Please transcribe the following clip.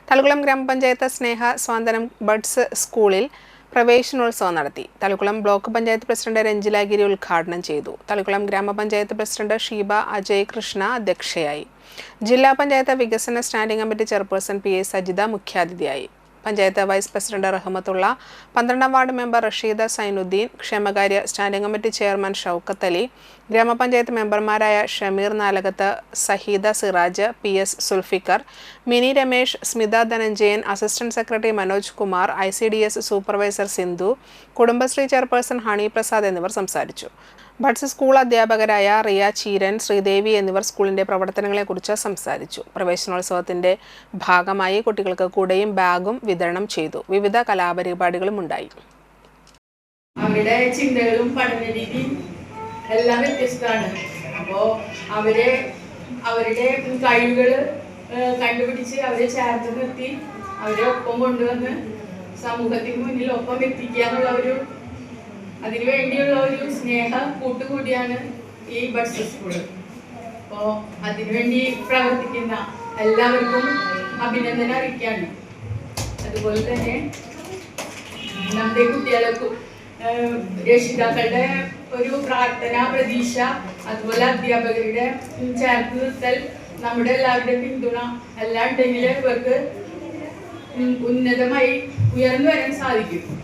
തളിക്കുളം ഗ്രാമപഞ്ചായത്ത് സ്നേഹ സ്വാന്തനം ബഡ്സ് സ്കൂളിൽ പ്രവേശനോത്സവം നടത്തി. തളിക്കുളം ബ്ലോക്ക് പഞ്ചായത്ത് പ്രസിഡന്റ് രഞ്ജില ഗിരി ഉദ്ഘാടനം ചെയ്തു. തളിക്കുളം ഗ്രാമപഞ്ചായത്ത് പ്രസിഡന്റ് ഷീബ അജയ് കൃഷ്ണ അധ്യക്ഷയായി. ജില്ലാ പഞ്ചായത്ത് വികസന standing committee chairperson P A Sajitha മുഖ്യാതിഥിയായി. പഞ്ചായത്ത് വൈസ് പ്രസിഡന്റ് റഹ്മത്തുള്ള, 12ാം വാർഡ് മെമ്പർ റഷീദ സൈനുദ്ദീൻ, ക്ഷേമകാര്യ standing committee chairman Shoukath Ali, ഗ്രാമപഞ്ചായത്ത് മെമ്പർമാരായ Shameer Nalakath, Saheeda Siraj, P S Sulfikar, Mini Ramesh, Smitha Dhananjayan, assistant secretary Manoj Kumar, ICDS supervisor Sindhu, Kudumbashree chairperson Honey Prasad എന്നിവർ സംസാരിച്ചു. ബഡ്സ് സ്കൂൾ അധ്യാപകരായ റിയ ചീരൻ, ശ്രീദേവി എന്നിവർ സ്കൂളിന്റെ പ്രവർത്തനങ്ങളെക്കുറിച്ച് സംസാരിച്ചു. പ്രവേശനോത്സവത്തിന്റെ ഭാഗമായി കുട്ടികൾക്ക് കുടയും ബാഗും വിതരണം ചെയ്തു. വിവിധ കലാപരിപാടികളും ഉണ്ടായി. അവരുടെ ചിന്തകളും പഠന രീതിയും എല്ലാം വ്യത്യസ്തമാണ്. അപ്പോൾ അവരുടെ കഴിവുകൾ കണ്ടുപിടിച്ച് അവരെ ചേർത്ത് നിർത്തി അവരെ ഒപ്പം കൊണ്ടുവന്ന് സമൂഹത്തിന് മുന്നിൽ ഒപ്പം എത്തിക്കുക എന്നുള്ള അതിനുവേണ്ടിയുള്ള ഒരു സ്നേഹ കൂട്ടുകൂടിയാണ് ഈ ബഡ്സ് സ്കൂള്. അപ്പോൾ അതിനുവേണ്ടി പ്രവർത്തിക്കുന്ന എല്ലാവർക്കും അഭിനന്ദനം അറിയിക്കാണ്. അതുപോലെ തന്നെ നമ്മുടെ കുട്ടികൾക്കും രക്ഷിതാക്കളുടെ ഒരു പ്രാർത്ഥന, പ്രതീക്ഷ, അതുപോലെ അധ്യാപകരുടെ ചേർത്ത് നിർത്തൽ, നമ്മുടെ എല്ലാവരുടെയും പിന്തുണ എല്ലാം ഉണ്ടെങ്കിൽ ഇവർക്ക് ഉന്നതമായി ഉയർന്നു വരാൻ സാധിക്കും.